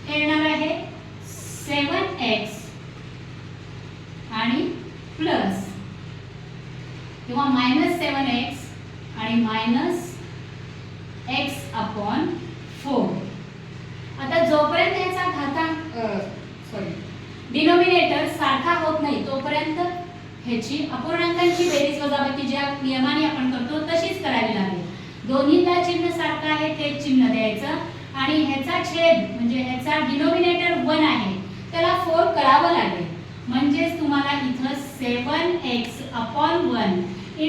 S1: हे येणार आहे 7x आणि प्लस किंवा -7x आणि -x/4. आता जोपर्यंत याचा घातांक डिनोमिनेटर सारखा होत नाही तोपर्यंत ह्याची अपूर्णांकांची बेरीज वजाबाकी ज्या नियमाने आपण करतो तशीच करावी लागेल. दोन्हीला चिन्ह सारखं आहे तेच चिन्ह द्यायचं आणि ह्याचा छेद म्हणजे ह्याचा डिनोमिनेटर 1 आहे त्याला 4 करावं लागेल. म्हणजेच तुम्हाला इथं 7x/1 ×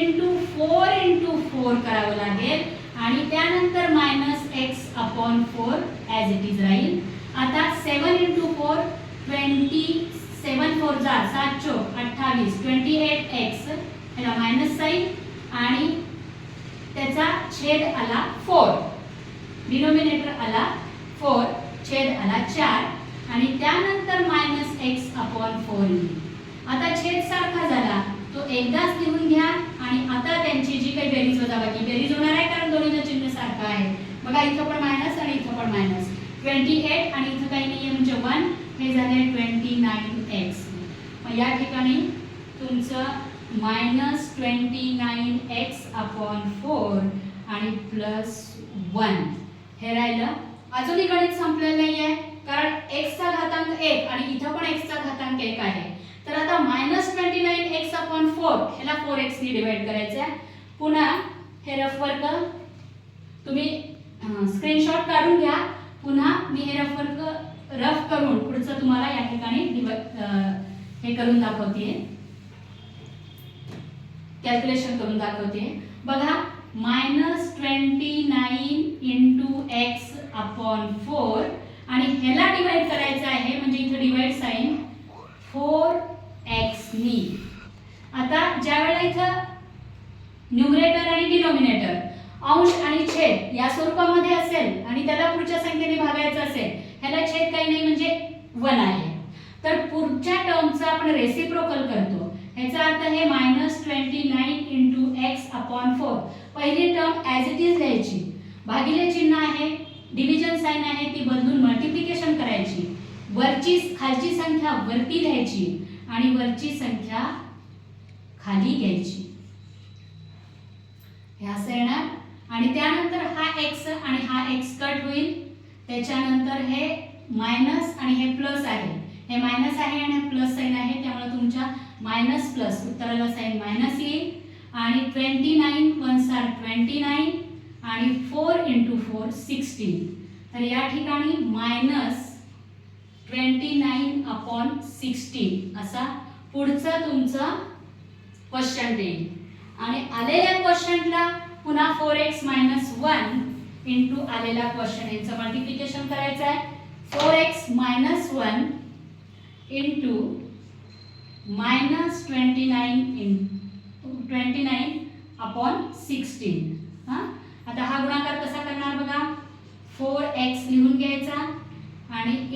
S1: 4 करावं लागेल आणि त्यानंतर -x/4 ॲज इट इज राहील. आता 7 × 4 27 4 जा 7 चोक 28 28x ह्याला मायनस साइन आणि त्याचा छेद आला 4. डिनोमिनेटर आला 4 छेद आला 4 आणि त्यानंतर -x/4 लिहिली. आता छेद सारखा झाला तो एकदाच लिहून घ्या आणि आता त्यांची जी काही बेरीज वजाबाकी बेरीज होणार आहे कारण दोन्हीचं चिन्ह सारखं आहे. बघा इथं पण मायनस आणि इथं पण मायनस. 28 आणि इथं काही नाहीये म्हणजे 1 हे झाले 29x. मग या ठिकाणी तुमचं -29x/4 आणि +1 हे राहिलं. अजूनही गणित संपलेलं नाहीये कारण x चा घातांक 1 आणि इथं पण x चा घातांक 1 आहे. तर आता -29x/4 ह्याला 4x ने डिवाइड करायचं आहे. पुन्हा हे रफ वर्क तुम्ही स्क्रीनशॉट काढून घ्या. पुन्हा मी हे रफ करून पुढचं तुम्हाला या ठिकाणी हे करून दाखवते कॅल्क्युलेशन करून दाखवते. बघा -29 × x/4 आणि ह्याला डिवाइड करायचं आहे म्हणजे इथे डिवाइड साइन 4x नी. आता ज्या वेळेला इथं न्यूमरेटर आणि डिनोमिनेटर अंश आणि छेद या स्वरूपामध्ये असेल आणि त्याला पुढच्या संख्येने भागायचं असेल ह्याला छेद काही नाही म्हणजे 1 आहे. तर पुढच्या टर्मचा आपण रेसिप्रोकल करतो. ह्याचा अर्थ हे -29 × x/4 पहिली टर्म ॲज इट इज लिहायची. भागिले चिन्ह आहे डिव्हिजन साइन आहे ती बदलून मल्टिप्लिकेशन करायची. वरची खालची संख्या वरती लिहायची आणि वरची संख्या खाली घ्यायची. हे असं येणार आणि त्यानंतर हा x आणि हा x कट होईल. त्याच्यानंतर हे मायनस आणि हे प्लस आहे. हे मायनस आहे आणि हे प्लस साइन आहे त्यामुळे तुमच्या मायनस प्लस उत्तराला साइन मायनस येईल आणि 29 1s are 29 आणि 4 × 4 16. तर या ठिकाणी -29/16 असा पुढचा तुमचा क्वेश्चन येईल. आणि आलेल्या क्वेश्चनला पुन्हा 4x - 1 * आलेला क्वेश्चन याचं मल्टिप्लिकेशन करायचं आहे. 4x - 1 * -29/16. आता हा गुणाकार कसा करणार बघा. 4x लिहून घ्यायचा आणि *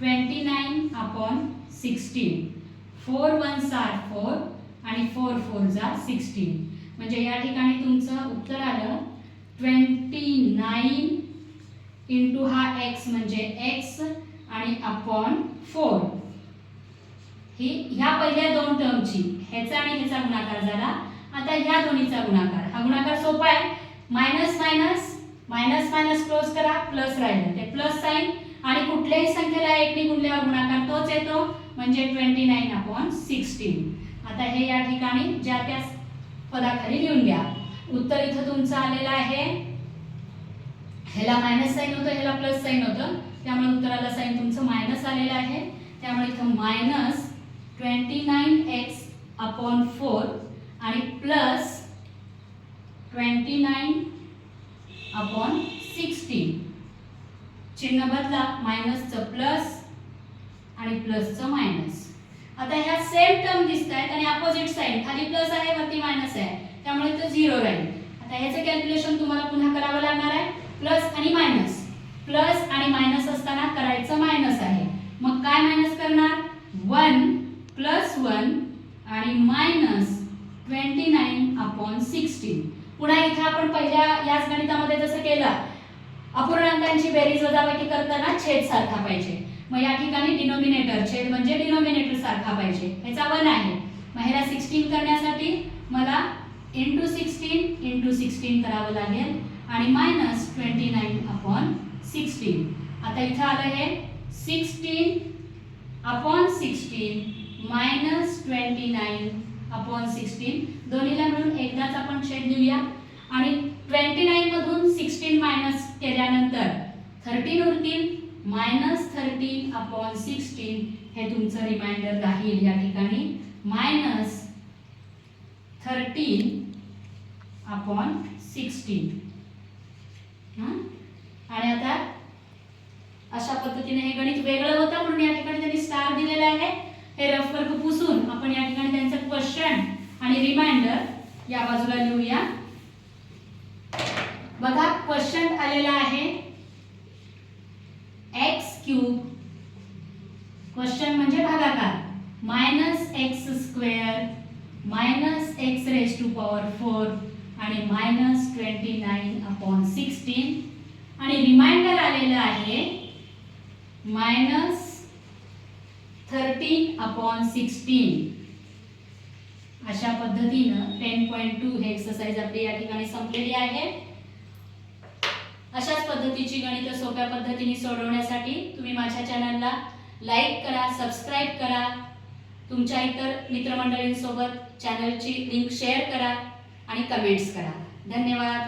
S1: 29/16. 4 1s are 4 आणि 4 4s are 16. म्हणजे या ठिकाणी तुमचं उत्तर आलं 29 * हा x म्हणजे x आणि अपॉन 4. ही ह्या पहिल्या दोन टर्मची ह्याचा आणि ह्याचा गुणाकार झाला. आता ह्या दोन्हीचा गुणाकार. हा गुणाकार सोपा आहे. Minus minus minus minus close करा प्लस राहिलं ते प्लस साइन आणि कुठल्याही संख्येला 1 ने गुणल्यावर गुणाकार तोच येतो म्हणजे 29/16. आता हे या ठिकाणी ज्या त्या पदाखाली लिहून घ्या. उत्तर इथं तुमचं आलेलं आहे. ह्याला मायनस साइन होतं ह्याला प्लस साइन होतं त्यामुळे उत्तराला साइन तुमचं मायनस आलेलं आहे. त्यामुळे इथं -29x/4 आणि प्लस 29/16. चिन्ह बदला मायनसचं प्लस आणि प्लसचं मायनस. आता ह्या सेम टर्म दिसतायत आणि अपोजिट साइन खाली प्लस आहे वरती मायनस आहे त्यामुळे इथं 0 राहील. आता ह्याचं कॅल्क्युलेशन तुम्हाला पुन्हा करावं लागणार आहे. प्लस आणि मायनस प्लस आणि मायनस असताना करायचं मायनस आहे. मग काय मायनस करणार 1 + 1 आणि -29/16. पुन्हा इथे आपण पहिल्या याच गणितामध्ये जसं केलं अपूर्णांकांची बेरीज वजाबाकी करताना छेद सारखा पाहिजे. मग या ठिकाणी डिनोमिनेटर छेद म्हणजे डिनोमिनेटर सारखा पाहिजे. ह्याचा 1 आहे मग ह्याला 16 करण्यासाठी मला इंटू 16 करावं लागेल आणि मायनस 29/16. आता इथं आलं हे 16/16 मायनस 29/16. दोन्हीला मिळून एकदाच आपण छेद देऊया आणि 29 मधून 16 मायनस केल्यानंतर 13 उरतील. -13/16 हे तुमचं रिमाइंडर राहील या ठिकाणी -13/16. आणि आता अशा पद्धतीने हे गणित वेगळं होतं म्हणून या ठिकाणी त्यांनी स्टार दिलेला आहे. हे रफ वर्क पुसून आपण या ठिकाणी त्यांचं क्वेश्चन आणि रिमाइंडर या बाजूला लिहूया. बघा क्वेश्चन आलेला आहे x³ क्वेश्चन म्हणजे भागाकार -x² -x⁴ आणि -29/16 आणि रिमाइंडर आलेलं आहे -13/16. अशा पद्धतीनं 10.2 हे एक्सरसाइज आपली या ठिकाणी संपलेली आहे. अशाच पद्धतीची गणितं सोप्या पद्धतीने सोडवण्यासाठी तुम्ही माझ्या चॅनलला लाईक करा, सबस्क्राईब करा, तुमच्या इतर मित्रमंडळींसोबत चॅनलची लिंक शेअर करा आणि कमेंट्स करा. धन्यवाद.